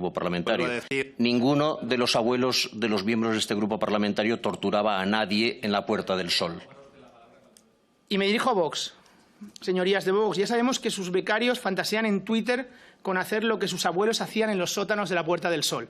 grupo parlamentario. Ninguno de los abuelos de los miembros de este grupo parlamentario torturaba a nadie en la Puerta del Sol. Y me dirijo a Vox. Señorías de Vox, ya sabemos que sus becarios fantasean en Twitter con hacer lo que sus abuelos hacían en los sótanos de la Puerta del Sol.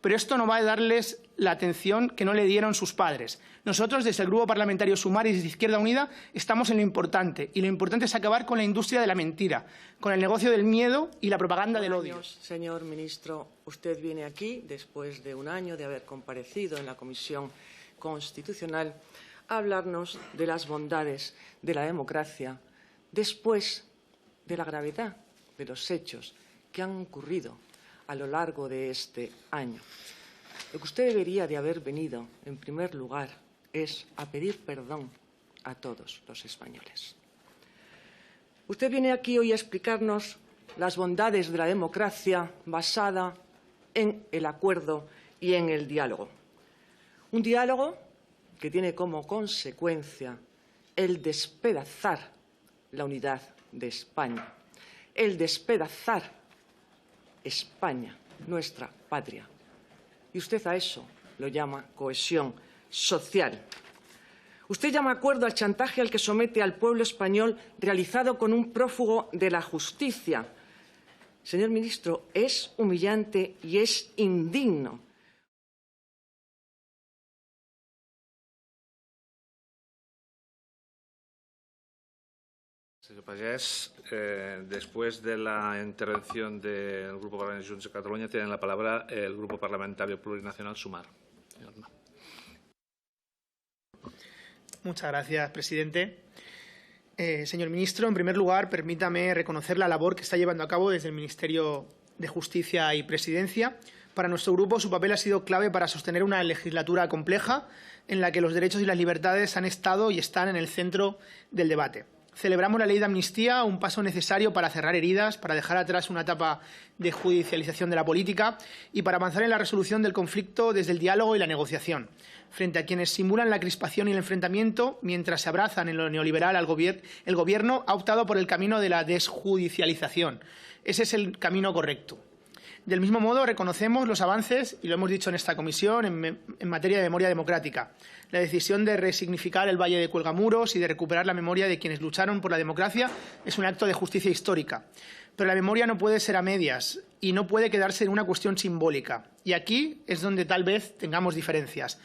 Pero esto no va a darles la atención que no le dieron sus padres. Nosotros, desde el Grupo Parlamentario Sumar y desde Izquierda Unida, estamos en lo importante. Y lo importante es acabar con la industria de la mentira, con el negocio del miedo y la propaganda del odio. Señor ministro, usted viene aquí, después de un año de haber comparecido en la Comisión Constitucional, a hablarnos de las bondades de la democracia, después de la gravedad de los hechos que han ocurrido a lo largo de este año. Lo que usted debería de haber venido, en primer lugar, es a pedir perdón a todos los españoles. Usted viene aquí hoy a explicarnos las bondades de la democracia basada en el acuerdo y en el diálogo. Un diálogo que tiene como consecuencia el despedazar la unidad de España, el despedazar España, nuestra patria. Y usted a eso lo llama cohesión social. Usted llama acuerdo al chantaje al que somete al pueblo español realizado con un prófugo de la justicia. Señor ministro, es humillante y es indigno. Señor Pagès, después de la intervención del Grupo Parlamentario Junts de Cataluña, tiene la palabra el Grupo Parlamentario Plurinacional Sumar. Muchas gracias, presidente. Señor ministro, en primer lugar, permítame reconocer la labor que está llevando a cabo desde el Ministerio de Justicia y Presidencia. Para nuestro grupo, su papel ha sido clave para sostener una legislatura compleja en la que los derechos y las libertades han estado y están en el centro del debate. Celebramos la ley de amnistía, un paso necesario para cerrar heridas, para dejar atrás una etapa de judicialización de la política y para avanzar en la resolución del conflicto desde el diálogo y la negociación. Frente a quienes simulan la crispación y el enfrentamiento, mientras se abrazan en lo neoliberal, el Gobierno ha optado por el camino de la desjudicialización. Ese es el camino correcto. Del mismo modo, reconocemos los avances, y lo hemos dicho en esta comisión, en materia de memoria democrática. La decisión de resignificar el Valle de Cuelgamuros y de recuperar la memoria de quienes lucharon por la democracia es un acto de justicia histórica. Pero la memoria no puede ser a medias y no puede quedarse en una cuestión simbólica. Y aquí es donde tal vez tengamos diferencias.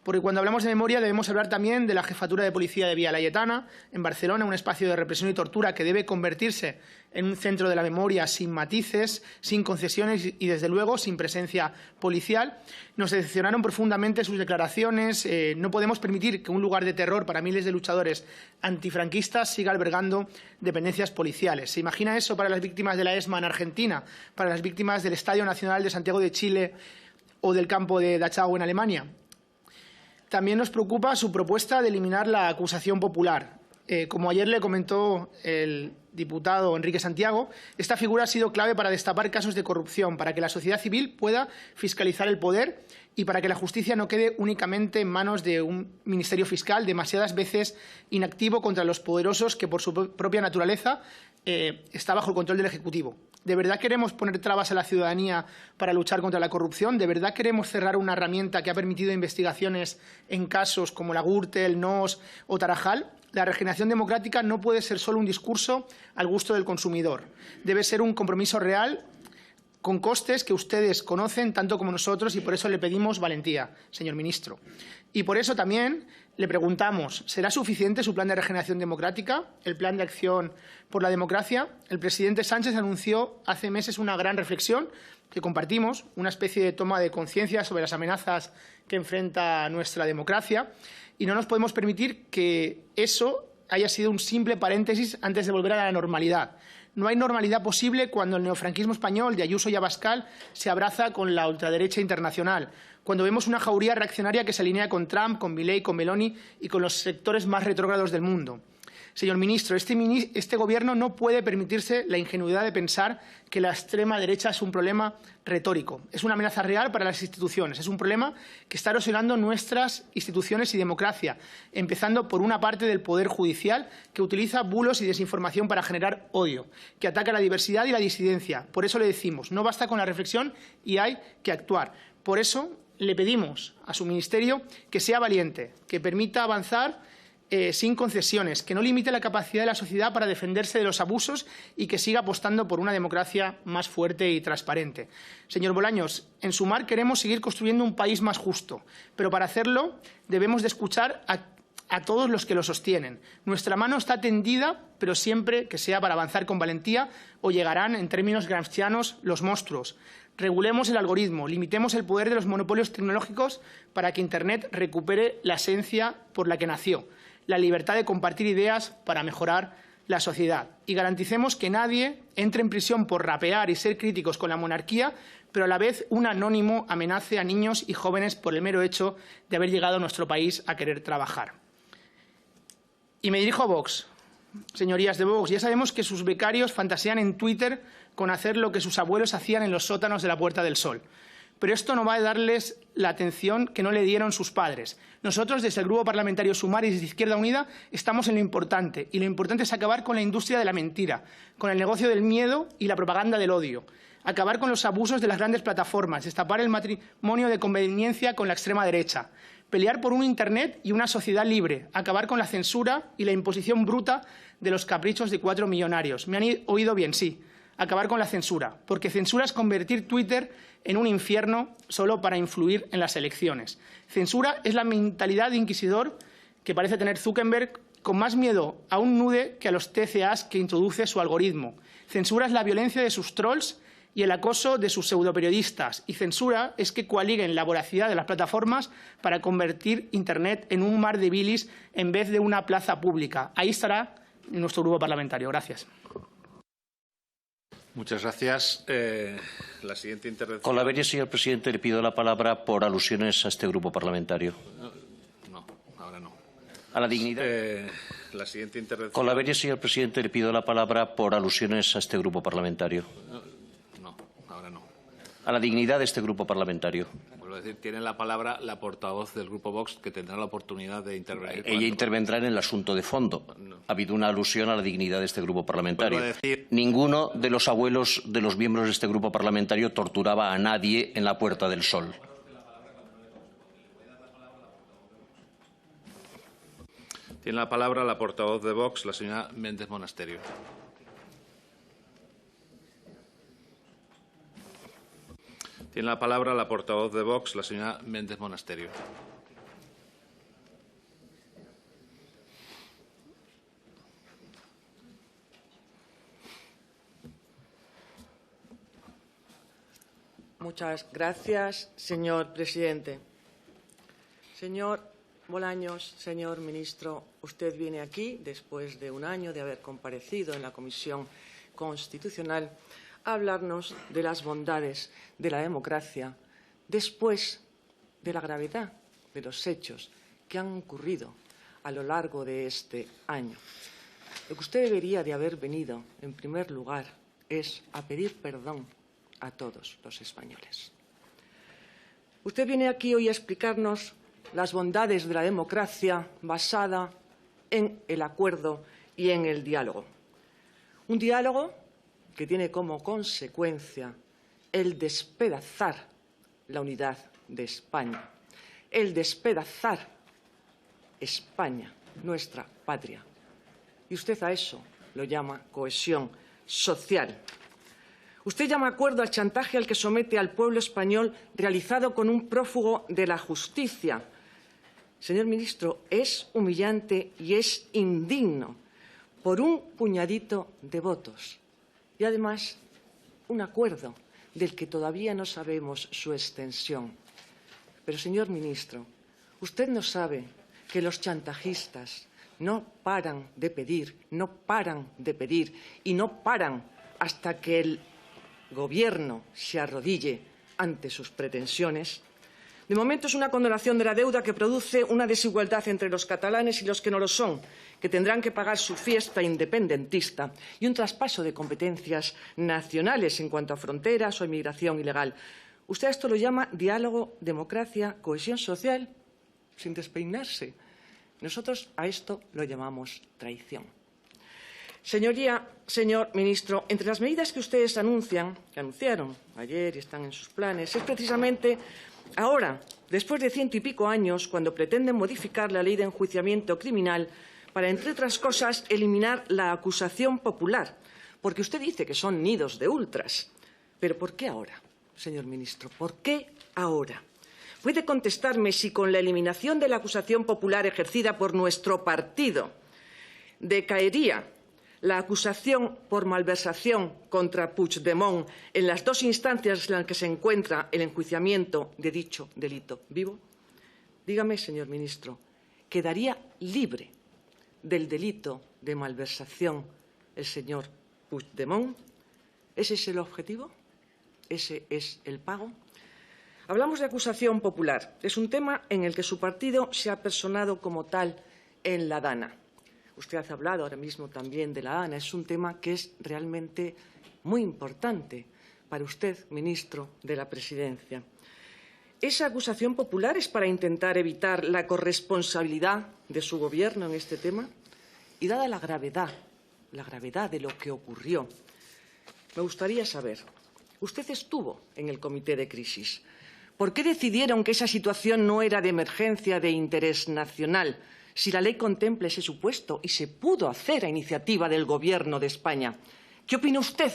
Porque cuando hablamos de memoria debemos hablar también de la Jefatura de Policía de Vía Laietana, en Barcelona, un espacio de represión y tortura que debe convertirse en un centro de la memoria sin matices, sin concesiones y, desde luego, sin presencia policial. Nos decepcionaron profundamente sus declaraciones. No podemos permitir que un lugar de terror para miles de luchadores antifranquistas siga albergando dependencias policiales. ¿Se imagina eso para las víctimas de la ESMA en Argentina, para las víctimas del Estadio Nacional de Santiago de Chile o del campo de Dachau en Alemania? También nos preocupa su propuesta de eliminar la acusación popular. Como ayer le comentó el diputado Enrique Santiago, esta figura ha sido clave para destapar casos de corrupción, para que la sociedad civil pueda fiscalizar el poder y para que la justicia no quede únicamente en manos de un ministerio fiscal demasiadas veces inactivo contra los poderosos que, por su propia naturaleza, está bajo el control del Ejecutivo. ¿De verdad queremos poner trabas a la ciudadanía para luchar contra la corrupción? ¿De verdad queremos cerrar una herramienta que ha permitido investigaciones en casos como la Gürtel, NOS o Tarajal? La regeneración democrática no puede ser solo un discurso al gusto del consumidor. Debe ser un compromiso real con costes que ustedes conocen tanto como nosotros y por eso le pedimos valentía, señor ministro. Y por eso también le preguntamos, ¿será suficiente su plan de regeneración democrática, el plan de acción por la democracia? El presidente Sánchez anunció hace meses una gran reflexión que compartimos, una especie de toma de conciencia sobre las amenazas que enfrenta nuestra democracia y no nos podemos permitir que eso haya sido un simple paréntesis antes de volver a la normalidad. No hay normalidad posible cuando el neofranquismo español de Ayuso y Abascal se abraza con la ultraderecha internacional, cuando vemos una jauría reaccionaria que se alinea con Trump, con Milei, con Meloni y con los sectores más retrógrados del mundo. Señor ministro, este Gobierno no puede permitirse la ingenuidad de pensar que la extrema derecha es un problema retórico. Es una amenaza real para las instituciones. Es un problema que está erosionando nuestras instituciones y democracia, empezando por una parte del Poder Judicial que utiliza bulos y desinformación para generar odio, que ataca la diversidad y la disidencia. Por eso le decimos, no basta con la reflexión y hay que actuar. Por eso le pedimos a su ministerio que sea valiente, que permita avanzar sin concesiones, que no limite la capacidad de la sociedad para defenderse de los abusos y que siga apostando por una democracia más fuerte y transparente. Señor Bolaños, en Sumar queremos seguir construyendo un país más justo, pero para hacerlo debemos de escuchar a todos los que lo sostienen. Nuestra mano está tendida, pero siempre que sea para avanzar con valentía o llegarán, en términos gramscianos, los monstruos. Regulemos el algoritmo, limitemos el poder de los monopolios tecnológicos para que Internet recupere la esencia por la que nació, la libertad de compartir ideas para mejorar la sociedad. Y garanticemos que nadie entre en prisión por rapear y ser críticos con la monarquía, pero a la vez un anónimo amenace a niños y jóvenes por el mero hecho de haber llegado a nuestro país a querer trabajar. Y me dirijo a Vox. Señorías de Vox, ya sabemos que sus becarios fantasean en Twitter con hacer lo que sus abuelos hacían en los sótanos de la Puerta del Sol. Pero esto no va a darles la atención que no le dieron sus padres. Nosotros, desde el Grupo Parlamentario Sumar y desde Izquierda Unida, estamos en lo importante. Y lo importante es acabar con la industria de la mentira, con el negocio del miedo y la propaganda del odio. Acabar con los abusos de las grandes plataformas, destapar el matrimonio de conveniencia con la extrema derecha. Pelear por un Internet y una sociedad libre, acabar con la censura y la imposición bruta de los caprichos de 4 millonarios. ¿Me han oído bien? Sí. Acabar con la censura, porque censura es convertir Twitter en un infierno solo para influir en las elecciones. Censura es la mentalidad de inquisidor que parece tener Zuckerberg, con más miedo a un nude que a los TCAs que introduce su algoritmo. Censura es la violencia de sus trolls y el acoso de sus pseudoperiodistas. Y censura es que coaliguen la voracidad de las plataformas para convertir Internet en un mar de bilis en vez de una plaza pública. Ahí estará nuestro grupo parlamentario. Gracias. Muchas gracias. La siguiente intervención. Con la venia, señor presidente, le pido la palabra por alusiones a este grupo parlamentario. No, ahora no. A la dignidad. La siguiente intervención. Con la venia, señor presidente, le pido la palabra por alusiones a este grupo parlamentario. No, ahora no. A la dignidad de este grupo parlamentario. Vuelvo a decir, tiene la palabra la portavoz del Grupo Vox, que tendrá la oportunidad de intervenir. Ella intervendrá en el asunto de fondo. Ha habido una alusión a la dignidad de este grupo parlamentario. Ninguno de los abuelos de los miembros de este grupo parlamentario torturaba a nadie en la Puerta del Sol. Tiene la palabra la portavoz de Vox, la señora Méndez Monasterio. Tiene la palabra la portavoz de Vox, la señora Méndez Monasterio. Muchas gracias, señor presidente. Señor Bolaños, señor ministro, usted viene aquí, después de un año de haber comparecido en la Comisión Constitucional, a hablarnos de las bondades de la democracia después de la gravedad de los hechos que han ocurrido a lo largo de este año. Lo que usted debería de haber venido, en primer lugar, es a pedir perdón a todos los españoles. Usted viene aquí hoy a explicarnos las bondades de la democracia basada en el acuerdo y en el diálogo. Un diálogo que tiene como consecuencia el despedazar la unidad de España, el despedazar España, nuestra patria. Y usted a eso lo llama cohesión social. Usted llama acuerdo al chantaje al que somete al pueblo español realizado con un prófugo de la justicia. Señor ministro, es humillante y es indigno por un puñadito de votos. Y además, un acuerdo del que todavía no sabemos su extensión. Pero, señor ministro, usted no sabe que los chantajistas no paran de pedir, no paran de pedir y no paran hasta que el Gobierno se arrodille ante sus pretensiones. De momento es una condonación de la deuda que produce una desigualdad entre los catalanes y los que no lo son, que tendrán que pagar su fiesta independentista, y un traspaso de competencias nacionales en cuanto a fronteras o inmigración ilegal. Usted a esto lo llama diálogo, democracia, cohesión social, sin despeinarse. Nosotros a esto lo llamamos traición. Señoría, señor ministro, entre las medidas que ustedes anunciaron ayer y están en sus planes, es precisamente ahora, después de 100 y pico años, cuando pretenden modificar la ley de enjuiciamiento criminal para, entre otras cosas, eliminar la acusación popular, porque usted dice que son nidos de ultras. Pero ¿por qué ahora, señor ministro? ¿Por qué ahora? ¿Puede contestarme si con la eliminación de la acusación popular ejercida por nuestro partido decaería la acusación por malversación contra Puigdemont en las dos instancias en las que se encuentra el enjuiciamiento de dicho delito vivo? Dígame, señor ministro, ¿quedaría libre del delito de malversación el señor Puigdemont? ¿Ese es el objetivo? ¿Ese es el pago? Hablamos de acusación popular. Es un tema en el que su partido se ha personado como tal en la Dana. Usted ha hablado ahora mismo también de la Dana. Es un tema que es realmente muy importante para usted, ministro de la Presidencia. ¿Esa acusación popular es para intentar evitar la corresponsabilidad de su Gobierno en este tema? Y dada la gravedad de lo que ocurrió, me gustaría saber, usted estuvo en el comité de crisis. ¿Por qué decidieron que esa situación no era de emergencia de interés nacional, si la ley contempla ese supuesto y se pudo hacer a iniciativa del Gobierno de España? ¿Qué opina usted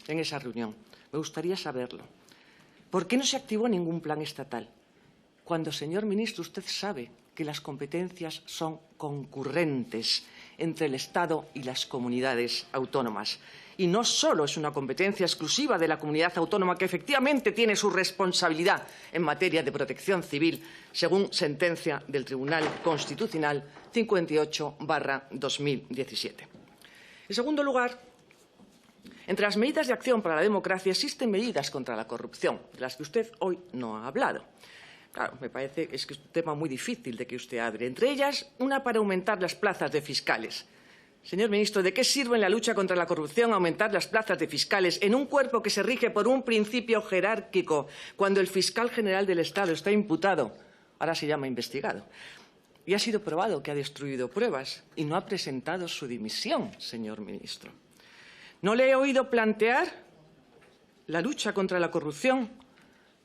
en esa reunión? Me gustaría saberlo. ¿Por qué no se activó ningún plan estatal? Cuando, señor ministro, usted sabe que las competencias son concurrentes entre el Estado y las comunidades autónomas. Y no solo es una competencia exclusiva de la comunidad autónoma, que efectivamente tiene su responsabilidad en materia de protección civil, según sentencia del Tribunal Constitucional 58/2017. En segundo lugar, entre las medidas de acción para la democracia existen medidas contra la corrupción, de las que usted hoy no ha hablado. Claro, me parece que es un tema muy difícil de que usted hable. Entre ellas, una para aumentar las plazas de fiscales. Señor ministro, ¿de qué sirve en la lucha contra la corrupción aumentar las plazas de fiscales en un cuerpo que se rige por un principio jerárquico, cuando el fiscal general del Estado está imputado, ahora se llama investigado, y ha sido probado que ha destruido pruebas y no ha presentado su dimisión, señor ministro? ¿No le he oído plantear la lucha contra la corrupción?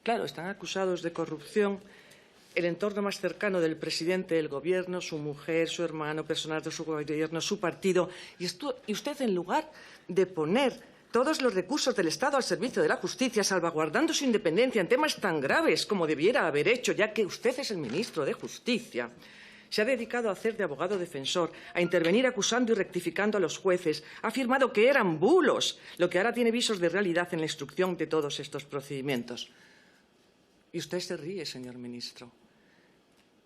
Claro, están acusados de corrupción el entorno más cercano del presidente del Gobierno, su mujer, su hermano, personal de su Gobierno, su partido. Y usted, en lugar de poner todos los recursos del Estado al servicio de la justicia, salvaguardando su independencia en temas tan graves como debiera haber hecho, ya que usted es el ministro de Justicia, se ha dedicado a hacer de abogado defensor, a intervenir acusando y rectificando a los jueces, ha afirmado que eran bulos, lo que ahora tiene visos de realidad en la instrucción de todos estos procedimientos. Y usted se ríe, señor ministro.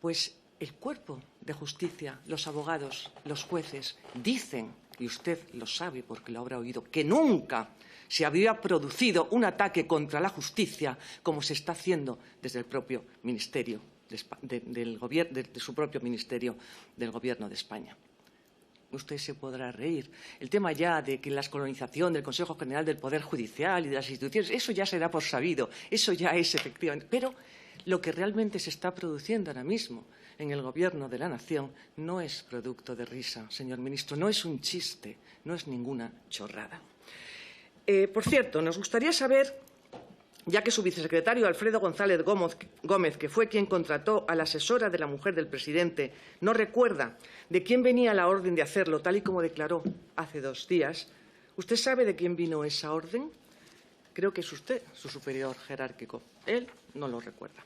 Pues el cuerpo de justicia, los abogados, los jueces, dicen, y usted lo sabe porque lo habrá oído, que nunca se había producido un ataque contra la justicia como se está haciendo desde el propio Ministerio de su propio Ministerio del Gobierno de España. Usted se podrá reír. El tema ya de que la colonización del Consejo General del Poder Judicial y de las instituciones, eso ya se da por sabido, eso ya es efectivamente. Pero lo que realmente se está produciendo ahora mismo en el Gobierno de la Nación no es producto de risa, señor ministro, no es un chiste, no es ninguna chorrada. Por cierto, nos gustaría saber, ya que su vicesecretario Alfredo González Gómez, que fue quien contrató a la asesora de la mujer del presidente, no recuerda de quién venía la orden de hacerlo, tal y como declaró hace 2 días. ¿Usted sabe de quién vino esa orden? Creo que es usted, su superior jerárquico. Él no lo recuerda.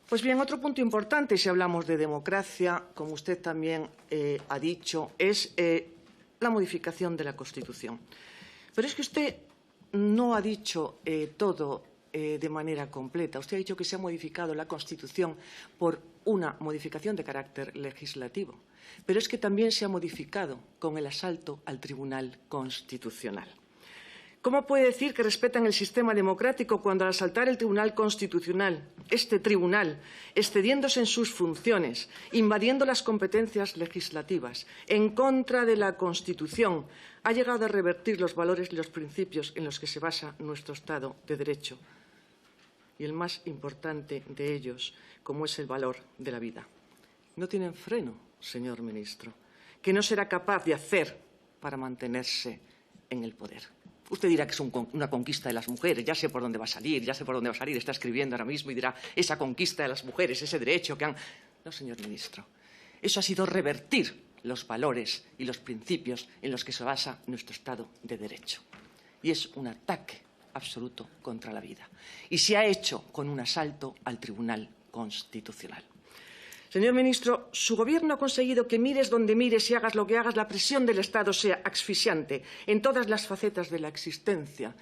Pues bien, otro punto importante, si hablamos de democracia, como usted también ha dicho, es la modificación de la Constitución. Pero es que usted no ha dicho todo de manera completa. Usted ha dicho que se ha modificado la Constitución por una modificación de carácter legislativo. Pero es que también se ha modificado con el asalto al Tribunal Constitucional. ¿Cómo puede decir que respetan el sistema democrático cuando al asaltar el Tribunal Constitucional, este tribunal, excediéndose en sus funciones, invadiendo las competencias legislativas, en contra de la Constitución, ha llegado a revertir los valores y los principios en los que se basa nuestro Estado de Derecho? Y el más importante de ellos, como es el valor de la vida. No tienen freno, señor ministro, que no será capaz de hacer para mantenerse en el poder. Usted dirá que es una conquista de las mujeres, ya sé por dónde va a salir, está escribiendo ahora mismo y dirá esa conquista de las mujeres, ese derecho que han... No, señor ministro, eso ha sido revertir los valores y los principios en los que se basa nuestro Estado de Derecho. Y es un ataque absoluto contra la vida. Y se ha hecho con un asalto al Tribunal Constitucional. Señor ministro, su Gobierno ha conseguido que mires donde mires y hagas lo que hagas, la presión del Estado sea asfixiante en todas las facetas de la existencia.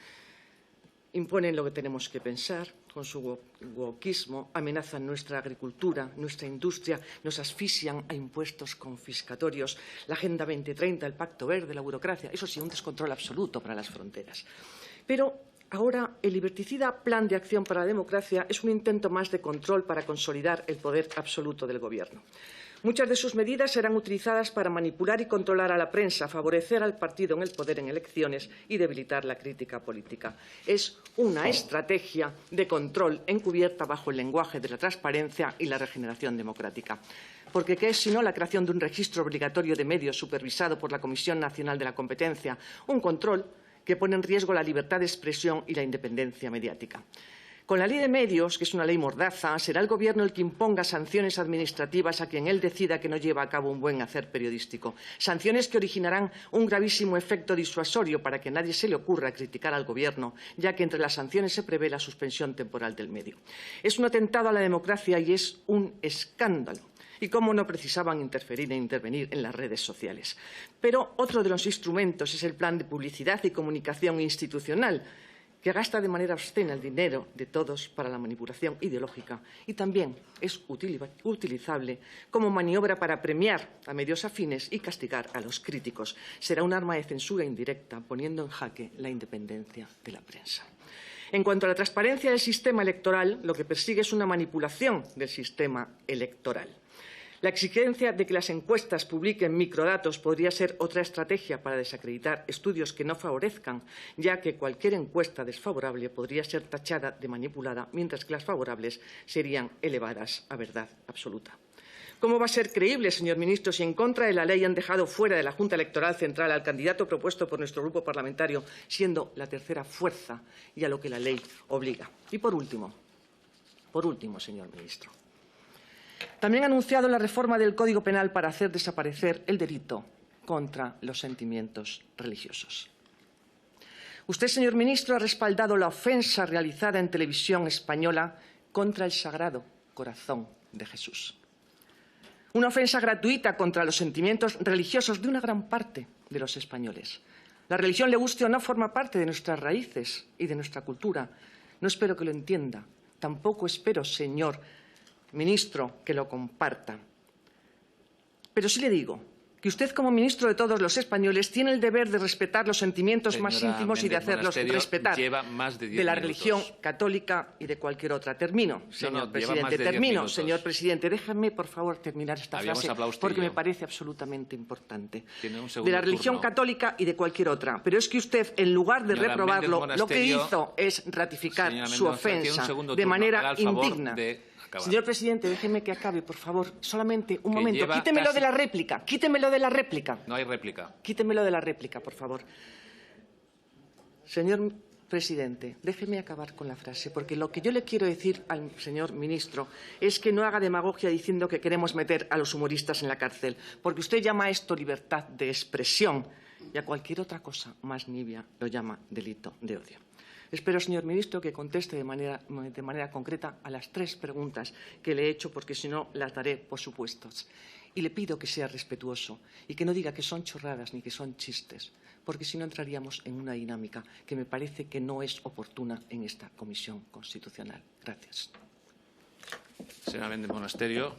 Imponen lo que tenemos que pensar, con su wokismo, amenazan nuestra agricultura, nuestra industria, nos asfixian a impuestos confiscatorios, la Agenda 2030, el Pacto Verde, la burocracia. Eso sí, un descontrol absoluto para las fronteras. Pero ahora, el liberticida Plan de Acción para la Democracia es un intento más de control para consolidar el poder absoluto del Gobierno. Muchas de sus medidas serán utilizadas para manipular y controlar a la prensa, favorecer al partido en el poder en elecciones y debilitar la crítica política. Es una estrategia de control encubierta bajo el lenguaje de la transparencia y la regeneración democrática. Porque ¿qué es sino la creación de un registro obligatorio de medios supervisado por la Comisión Nacional de la Competencia? Un control que pone en riesgo la libertad de expresión y la independencia mediática. Con la Ley de Medios, que es una ley mordaza, será el Gobierno el que imponga sanciones administrativas a quien él decida que no lleva a cabo un buen hacer periodístico. Sanciones que originarán un gravísimo efecto disuasorio para que nadie se le ocurra criticar al Gobierno, ya que entre las sanciones se prevé la suspensión temporal del medio. Es un atentado a la democracia y es un escándalo. Y cómo no precisaban interferir e intervenir en las redes sociales. Pero otro de los instrumentos es el Plan de Publicidad y Comunicación Institucional, que gasta de manera obscena el dinero de todos para la manipulación ideológica y también es utilizable como maniobra para premiar a medios afines y castigar a los críticos. Será un arma de censura indirecta, poniendo en jaque la independencia de la prensa. En cuanto a la transparencia del sistema electoral, lo que persigue es una manipulación del sistema electoral. La exigencia de que las encuestas publiquen microdatos podría ser otra estrategia para desacreditar estudios que no favorezcan, ya que cualquier encuesta desfavorable podría ser tachada de manipulada, mientras que las favorables serían elevadas a verdad absoluta. ¿Cómo va a ser creíble, señor ministro, si en contra de la ley han dejado fuera de la Junta Electoral Central al candidato propuesto por nuestro grupo parlamentario, siendo la tercera fuerza y a lo que la ley obliga? Y por último, señor ministro, también ha anunciado la reforma del Código Penal para hacer desaparecer el delito contra los sentimientos religiosos. Usted, señor ministro, ha respaldado la ofensa realizada en televisión española contra el Sagrado Corazón de Jesús. Una ofensa gratuita contra los sentimientos religiosos de una gran parte de los españoles. La religión, le guste o no, forma parte de nuestras raíces y de nuestra cultura. No espero que lo entienda. Tampoco espero, señor ministro, que lo comparta. Pero sí le digo que usted, como ministro de todos los españoles, tiene el deber de respetar los sentimientos más íntimos y de hacerlos respetar de la religión católica y de cualquier otra. Termino, señor presidente. Termino, señor presidente. Déjame, por favor, terminar esta frase, porque me parece absolutamente importante. De la religión católica y de cualquier otra. Pero es que usted, en lugar de reprobarlo, lo que hizo es ratificar su ofensa de manera indigna. Señor presidente, déjeme que acabe, por favor. Solamente un momento. Quítemelo de la réplica. Quítemelo de la réplica. No hay réplica. Quítemelo de la réplica, por favor. Señor presidente, déjeme acabar con la frase, porque lo que yo le quiero decir al señor ministro es que no haga demagogia diciendo que queremos meter a los humoristas en la cárcel, porque usted llama a esto libertad de expresión y a cualquier otra cosa más nibia lo llama delito de odio. Espero, señor ministro, que conteste de manera concreta a las 3 preguntas que le he hecho, porque si no las daré por supuestos. Y le pido que sea respetuoso y que no diga que son chorradas ni que son chistes, porque si no entraríamos en una dinámica que me parece que no es oportuna en esta Comisión Constitucional. Gracias. Señora Méndez Monasterio,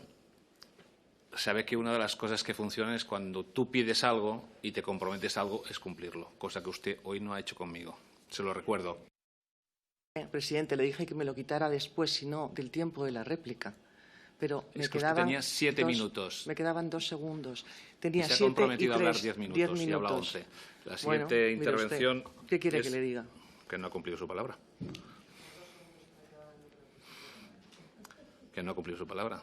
sabe que una de las cosas que funcionan es cuando tú pides algo y te comprometes a algo, es cumplirlo, cosa que usted hoy no ha hecho conmigo. Se lo recuerdo. Presidente, le dije que me lo quitara después, si no, del tiempo de la réplica. Pero es que usted tenía 7 minutos. Me quedaban 2 segundos. Tenía 7 y 3. Se ha comprometido a hablar 10 minutos y ha hablado 11. La siguiente intervención... Usted, ¿qué quiere que le diga? Que no ha cumplido su palabra. Que no ha cumplido su palabra.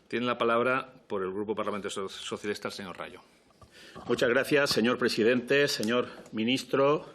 Tiene la palabra por el Grupo Parlamentario Socialista el señor Rayo. Muchas gracias, señor presidente, señor ministro.